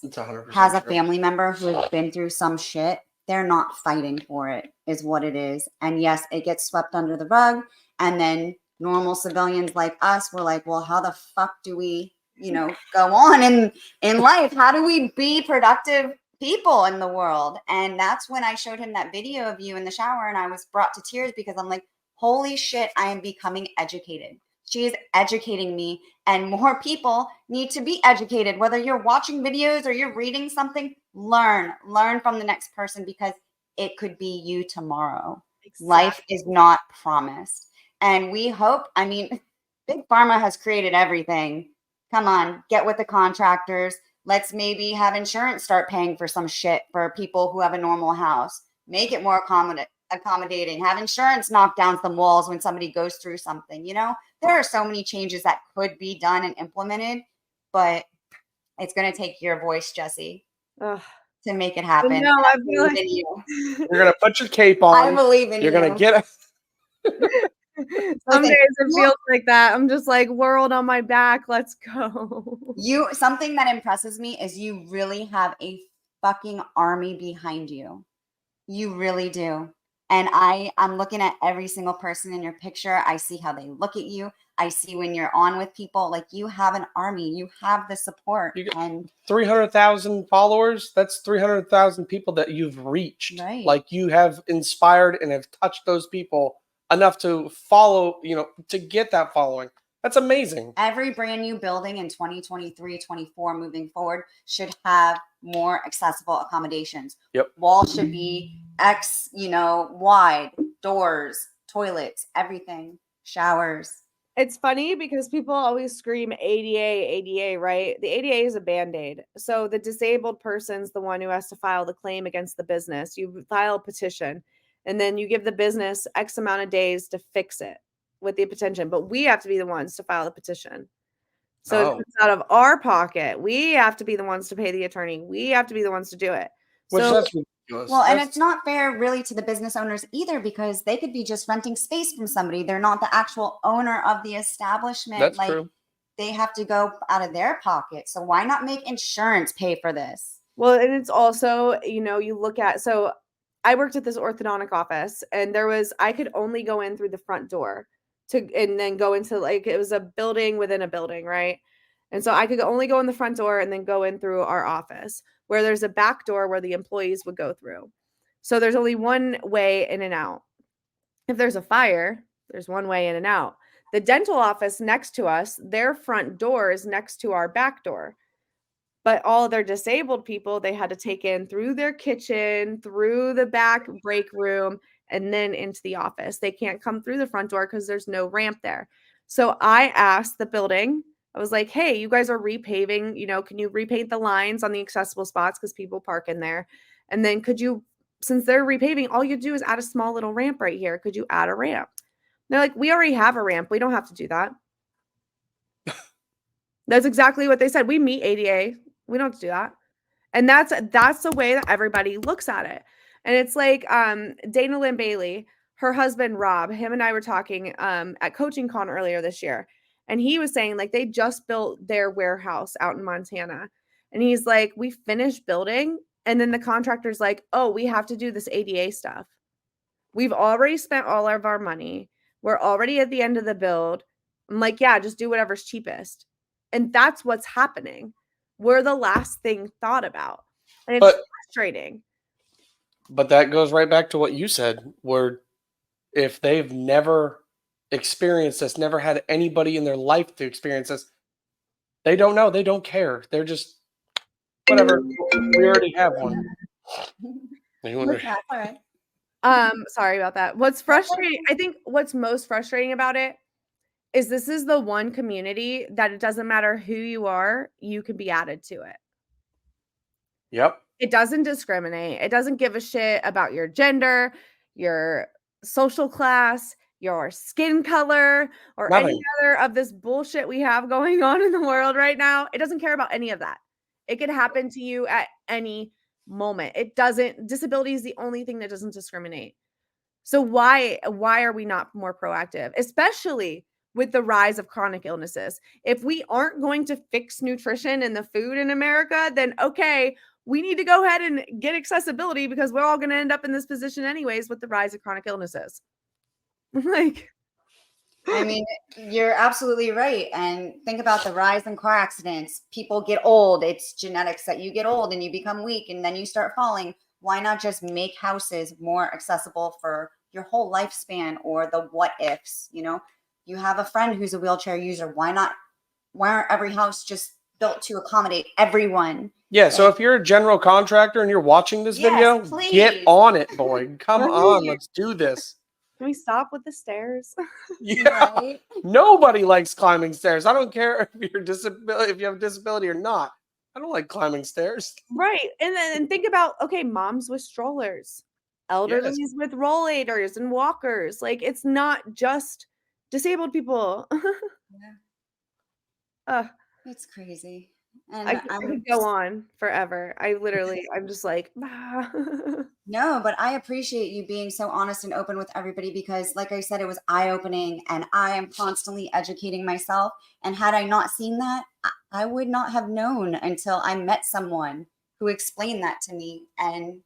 has a family member who has been through some shit, they're not fighting for it, is what it is. And yes, it gets swept under the rug. And then normal civilians like us were like, well, how the fuck do we, go on in life? How do we be productive people in the world? And that's when I showed him that video of you in the shower, and I was brought to tears because I'm like, holy shit, I am becoming educated. She is educating me, and more people need to be educated. Whether you're watching videos or you're reading something, learn from the next person, because it could be you tomorrow. Exactly. Life is not promised. And we hope, Big Pharma has created everything. Come on, get with the contractors. Let's maybe have insurance start paying for some shit for people who have a normal house. Make it more accommodating, have insurance knock down some walls when somebody goes through something. There are so many changes that could be done and implemented, but it's going to take your voice, Jesi, Ugh. to make it happen. No, I feel believe like in you. You're gonna put your cape on. I believe in You're you. gonna get some days it feels like that. I'm just like, world on my back, let's go. Something that impresses me is you really have a fucking army behind you. You really do. And I'm looking at every single person in your picture. I see how they look at you. I see when you're on with people, like you have an army, you have the support. You got and 300,000 followers. That's 300,000 people that you've reached. Right. Like you have inspired and have touched those people enough to follow, to get that following. That's amazing. Every brand new building in 2023, 24 moving forward should have more accessible accommodations. Yep. Walls should be wide, doors, toilets, everything, showers. It's funny because people always scream ADA, right? The ADA is a Band-Aid. So the disabled person's the one who has to file the claim against the business. You file a petition, and then you give the business X amount of days to fix it with the petition. But we have to be the ones to file the petition. So it's out of our pocket. We have to be the ones to pay the attorney. We have to be the ones to do it. That's ridiculous. Well, and it's not fair really to the business owners either, because they could be just renting space from somebody. They're not the actual owner of the establishment. That's true. They have to go out of their pocket. So why not make insurance pay for this? Well, and it's also, you look at, so I worked at this orthodontic office, and I could only go in through the front door and then go into, like, it was a building within a building, right? And so I could only go in the front door and then go in through our office, where there's a back door where the employees would go through. So there's only one way in and out. If there's a fire, there's one way in and out. The dental office next to us, their front door is next to our back door. But all of their disabled people, they had to take in through their kitchen, through the back break room, and then into the office. They can't come through the front door because there's no ramp there. So I asked the building, I was like, hey, you guys are repaving, can you repaint the lines on the accessible spots because people park in there? And then could you, since they're repaving, all you do is add a small little ramp right here. Could you add a ramp? And they're like, we already have a ramp. We don't have to do that. That's exactly what they said. We meet ADA. We don't have to do that. And that's the way that everybody looks at it. And it's like Dana Lynn Bailey, her husband, Rob, him and I were talking at Coaching Con earlier this year. And he was saying, like, they just built their warehouse out in Montana. And he's like, we finished building. And then the contractor's like, oh, we have to do this ADA stuff. We've already spent all of our money. We're already at the end of the build. I'm like, yeah, just do whatever's cheapest. And that's what's happening. We're the last thing thought about. And it's frustrating. But that goes right back to what you said, where if they've never experienced this, never had anybody in their life to experience this, they don't know. They don't care. They're just, whatever. We already have one. Sorry about that. What's frustrating, I think what's most frustrating about it is this is the one community that it doesn't matter who you are, you can be added to it. Yep. It doesn't discriminate. It doesn't give a shit about your gender, your social class, your skin color, or any other of this bullshit we have going on in the world right now. It doesn't care about any of that. It could happen to you at any moment. Disability is the only thing that doesn't discriminate. So why are we not more proactive, especially with the rise of chronic illnesses? If we aren't going to fix nutrition and the food in America, then okay, we need to go ahead and get accessibility, because we're all going to end up in this position anyways with the rise of chronic illnesses. I mean, you're absolutely right. And think about the rise in car accidents. People get old. It's genetics that you get old and you become weak and then you start falling. Why not just make houses more accessible for your whole lifespan, or the what ifs? You have a friend who's a wheelchair user. Why aren't every house just built to accommodate everyone? Yeah, so if you're a general contractor and you're watching this video, get on it, boy. Come on, let's do this. Can we stop with the stairs? Yeah. Right? Nobody likes climbing stairs. I don't care if you have a disability or not. I don't like climbing stairs. Right. And then think about, okay, moms with strollers. elderlies with rollators and walkers. Like, it's not just disabled people. It's crazy. And I could go on forever. I'm just like, no, but I appreciate you being so honest and open with everybody because, like I said, it was eye-opening and I am constantly educating myself. And had I not seen that, I would not have known until I met someone who explained that to me. And,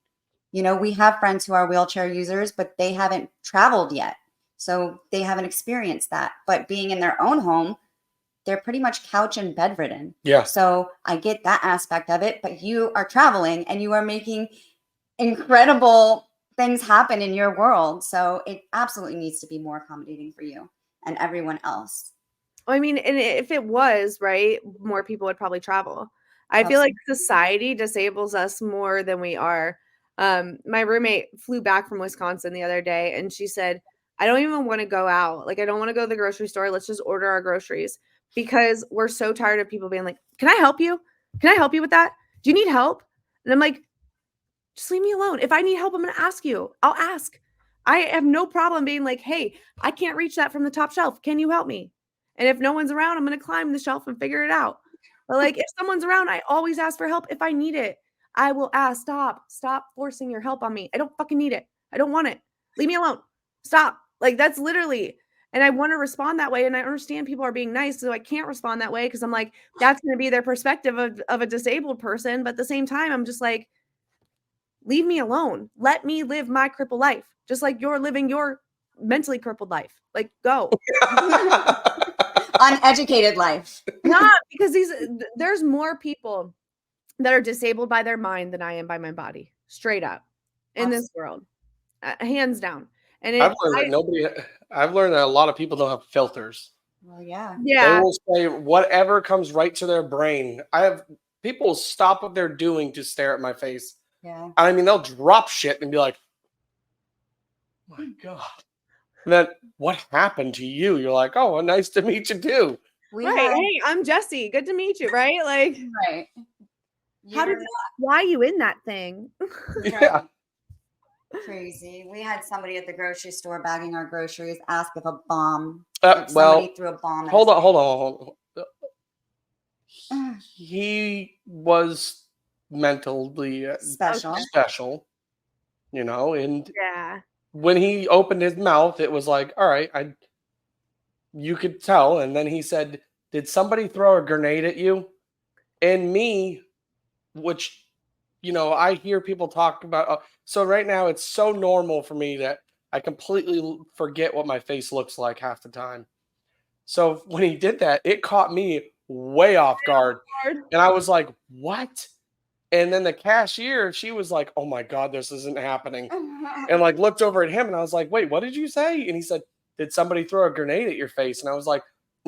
we have friends who are wheelchair users, but they haven't traveled yet. So they haven't experienced that. But being in their own home, they're pretty much couch and bedridden. Yeah. So I get that aspect of it, but you are traveling and you are making incredible things happen in your world. So it absolutely needs to be more accommodating for you and everyone else. I mean, and if it was, right, more people would probably travel. I feel like society disables us more than we are. My roommate flew back from Wisconsin the other day and she said, I don't even want to go out. Like, I don't want to go to the grocery store. Let's just order our groceries because we're so tired of people being like, can I help you? Can I help you with that? Do you need help? And I'm like, just leave me alone. If I need help, I'm going to ask you. I'll ask. I have no problem being like, hey, I can't reach that from the top shelf. Can you help me? And if no one's around, I'm going to climb the shelf and figure it out. But like, if someone's around, I always ask for help. If I need it, I will ask, stop forcing your help on me. I don't fucking need it. I don't want it. Leave me alone. Stop. Like, that's literally, and I want to respond that way. And I understand people are being nice. So I can't respond that way because I'm like, that's going to be their perspective of a disabled person. But at the same time, I'm just like, leave me alone. Let me live my crippled life, just like you're living your mentally crippled life. Like, go. Uneducated life. Not because there's more people that are disabled by their mind than I am by my body, straight up, in this world, hands down. And I've learned that a lot of people don't have filters. Well, yeah. They will say whatever comes right to their brain. People stop what they're doing to stare at my face. Yeah. I mean, they'll drop shit and be like, oh my God. And then what happened to you? You're like, oh, well, nice to meet you too. Hey, I'm Jesi. Good to meet you. Right. Like, right. Why are you in that thing? Yeah. Crazy. We had somebody at the grocery store bagging our groceries ask if a bomb. Somebody threw a bomb. Hold on. He was mentally special, and when he opened his mouth, it was like, all right, you could tell. And then he said, did somebody throw a grenade at you? And me, which, I hear people talk about. So right now it's so normal for me that I completely forget what my face looks like half the time. So when he did that, it caught me way off guard. And I was like, what? And then the cashier, she was like, oh my God, this isn't happening. And like looked over at him and I was like, wait, what did you say? And he said, did somebody throw a grenade at your face? And I was like,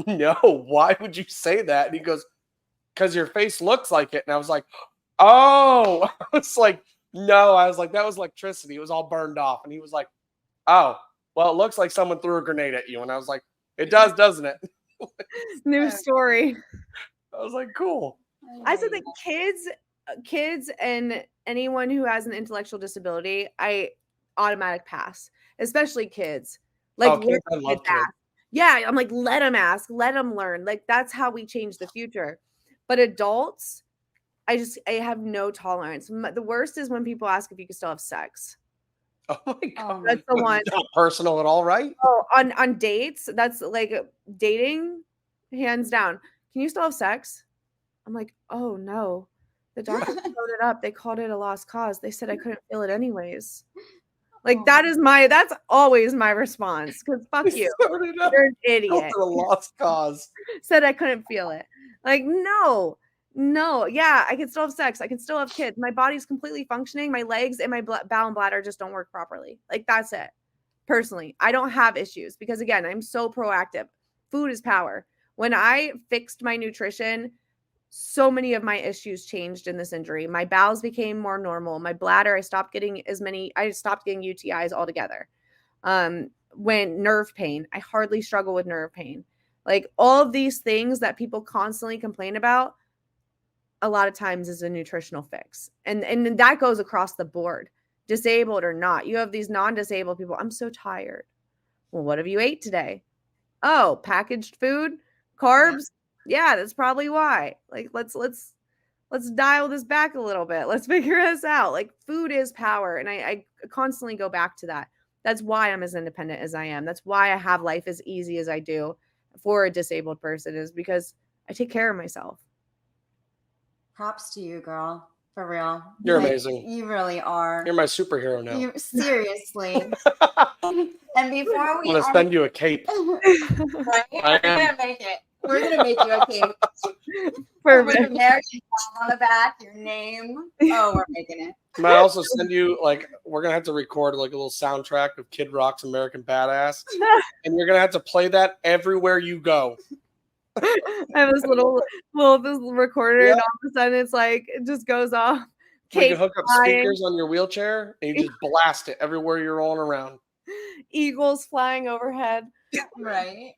no, why would you say that? And he goes, because your face looks like it. And I was like, oh, I was like, no, I was like, that was electricity. It was all burned off. And he was like, oh, well, it looks like someone threw a grenade at you. And I was like, it does, doesn't it? New story. I was like, cool. I said that kids and anyone who has an intellectual disability, I automatic pass, especially kids. Like, kids, I love kids. Yeah, I'm like, let them ask, let them learn. Like, that's how we change the future. But adults, I have no tolerance. The worst is when people ask if you can still have sex. Oh my God. That's the one. Not personal at all, right? Oh, on dates, that's like dating, hands down. Can you still have sex? I'm like, oh no. The doctor showed it up. They called it a lost cause. They said I couldn't feel it anyways. Like, that's always my response. Because fuck you. You're an idiot. A lost cause. Said I couldn't feel it. Like, no. Yeah, I can still have sex. I can still have kids. My body's completely functioning. My legs and my bowel and bladder just don't work properly. Like, that's it. Personally, I don't have issues because, again, I'm so proactive. Food is power. When I fixed my nutrition, so many of my issues changed in this injury. My bowels became more normal. My bladder, I stopped getting UTIs altogether. When nerve pain, I hardly struggle with nerve pain. Like, all of these things that people constantly complain about, a lot of times is a nutritional fix. And that goes across the board. disabled or not. You have these non-disabled people. I'm so tired. Well, what have you ate today? Oh, packaged food, carbs. Yeah, that's probably why. Like, let's dial this back a little bit. Let's figure this out. Like, food is power. And I constantly go back to that. That's why I'm as independent as I am. That's why I have life as easy as I do for a disabled person, is because I take care of myself. Props to you, girl. For real. You're amazing. You really are. You're my superhero now. You seriously. And before we I'm gonna send you a cape. Right? I am. We're gonna make it. We're gonna make you a cape. Perfect. With American flag on the back, your name. Oh, we're making it. I might also send you, like, we're gonna have to record like a little soundtrack of Kid Rock's American Badass, and you're gonna have to play that everywhere you go. I have this little this recorder, and all of a sudden it's like it just goes off. You can hook up speakers on your wheelchair and you just blast it everywhere you're rolling around. Eagles flying overhead. Right.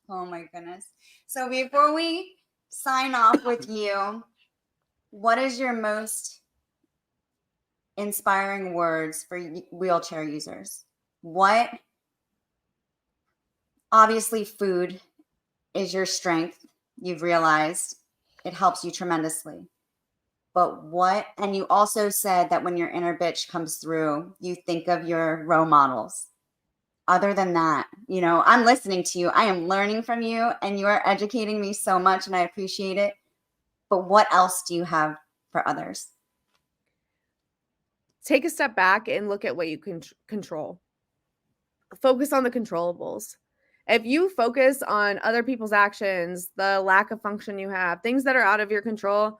Oh my goodness. So before we sign off with you, what is your most inspiring words for wheelchair users? What? Obviously, food is your strength. You've realized it helps you tremendously. But what? And you also said that when your inner bitch comes through, you think of your role models. Other than that, I'm listening to you. I am learning from you, and you are educating me so much, and I appreciate it. But what else do you have for others? Take a step back and look at what you can control. Focus on the controllables. If you focus on other people's actions, the lack of function you have, things that are out of your control,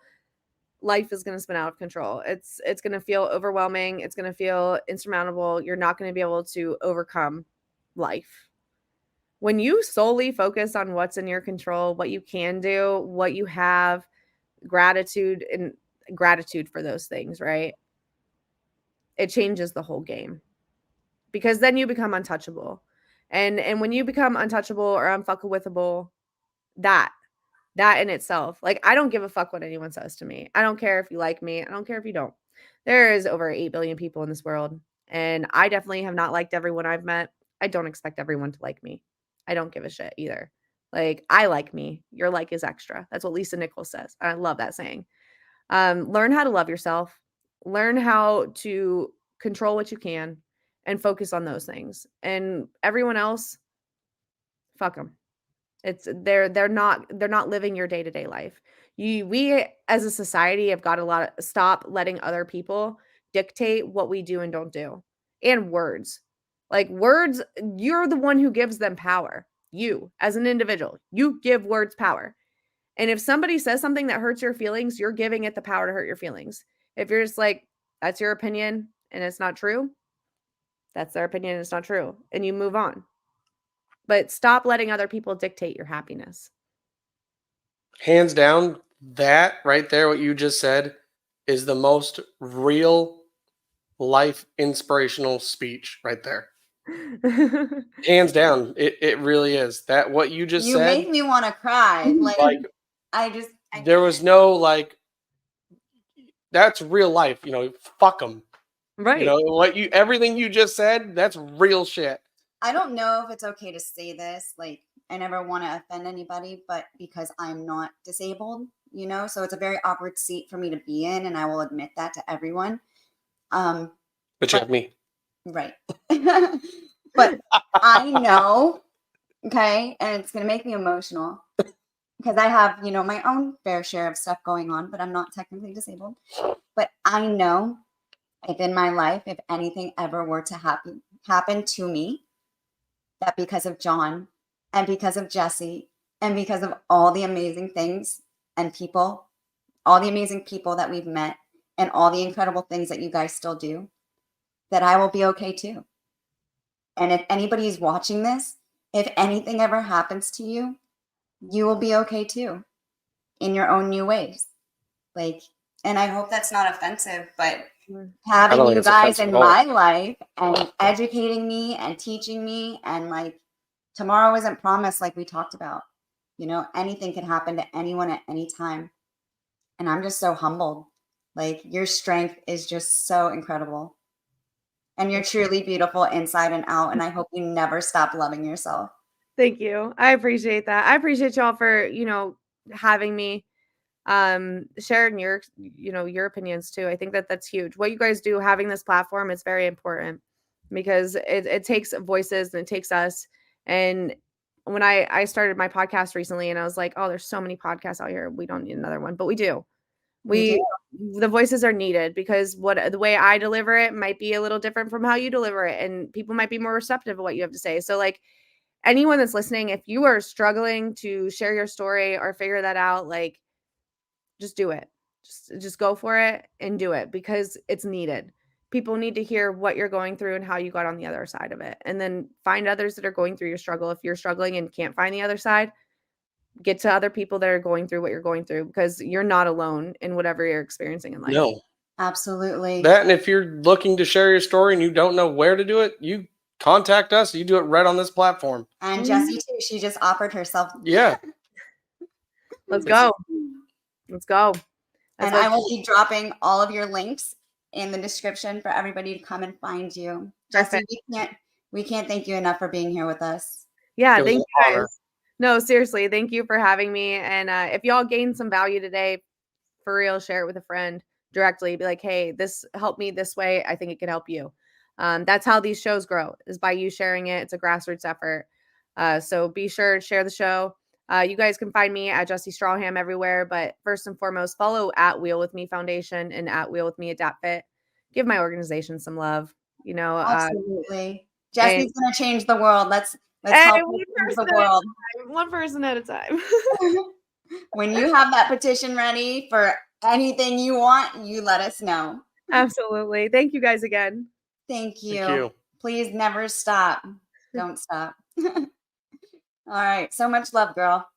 life is going to spin out of control. It's going to feel overwhelming. It's going to feel insurmountable. You're not going to be able to overcome life. When you solely focus on what's in your control, what you can do, what you have, gratitude for those things, right? It changes the whole game, because then you become untouchable. And when you become untouchable or unfuckable, that in itself, like, I don't give a fuck what anyone says to me. I don't care if you like me. I don't care if you don't. There is over 8 billion people in this world, and I definitely have not liked everyone I've met. I don't expect everyone to like me. I don't give a shit either. Like, I like me. Your like is extra. That's what Lisa Nichols says. I love that saying. Learn how to love yourself. Learn how to control what you can and focus on those things. And everyone else, fuck them. They're not living your day-to-day life. We as a society have got stop letting other people dictate what we do and don't do. And words. Like, words, you're the one who gives them power. You, as an individual, you give words power. And if somebody says something that hurts your feelings, you're giving it the power to hurt your feelings. If you're just like, that's your opinion and it's not true, that's their opinion and it's not true, and you move on. But stop letting other people dictate your happiness. Hands down, that right there, what you just said, is the most real life inspirational speech right there. Hands down, it really is. That what you just said. You make me want to cry. Like, there was no, like, that's real life. Fuck them. Right. Everything you just said, that's real shit. I don't know if it's okay to say this. Like, I never want to offend anybody, but because I'm not disabled, so it's a very awkward seat for me to be in, and I will admit that to everyone. But you have me. Right. But I know, okay, and it's going to make me emotional because I have, my own fair share of stuff going on, but I'm not technically disabled. But I know if in my life, if anything ever were to happen to me, that because of John and because of Jesi and because of all the amazing things and people, all the amazing people that we've met and all the incredible things that you guys still do, that I will be okay too. And if anybody's watching this, if anything ever happens to you, you will be okay too in your own new ways. Like, and I hope that's not offensive, but having you guys in my life and educating me and teaching me, and like, tomorrow isn't promised, like we talked about. Anything can happen to anyone at any time. And I'm just so humbled Like, your strength is just so incredible. And you're truly beautiful inside and out. And I hope you never stop loving yourself. Thank you. I appreciate that. I appreciate y'all for, having me, sharing your opinions too. I think that that's huge. What you guys do, having this platform, is very important because it takes voices and it takes us. And when I started my podcast recently and I was like, oh, there's so many podcasts out here. We don't need another one, but we do. The voices are needed because the way I deliver it might be a little different from how you deliver it. And people might be more receptive of what you have to say. So like, anyone that's listening, if you are struggling to share your story or figure that out, like, just do it. Just go for it and do it because it's needed. People need to hear what you're going through and how you got on the other side of it. And then find others that are going through your struggle. If you're struggling and can't find the other side, get to other people that are going through what you're going through because you're not alone in whatever you're experiencing in life. No. Absolutely. That, and if you're looking to share your story and you don't know where to do it, you contact us. You do it right on this platform. And Jesi too, she just offered herself. Yeah. Let's go. Let's go. And I will be dropping all of your links in the description for everybody to come and find you. Jesi, we can't thank you enough for being here with us. Yeah, thank you guys. No, seriously, thank you for having me. And if y'all gained some value today, for real, share it with a friend directly. Be like, hey, this helped me this way. I think it could help you. That's how these shows grow, is by you sharing it. It's a grassroots effort. So be sure to share the show. You guys can find me at Jesi Stracham everywhere. But first and foremost, follow at Wheel With Me Foundation and at Wheel With Me Adapt Fit. Give my organization some love. Absolutely. Jesi's going to change the world. Let's help change the world. One person at a time. When you have that petition ready for anything you want, you let us know. Absolutely. Thank you guys again. Thank you. Please never stop. Don't stop. All right. So much love, girl.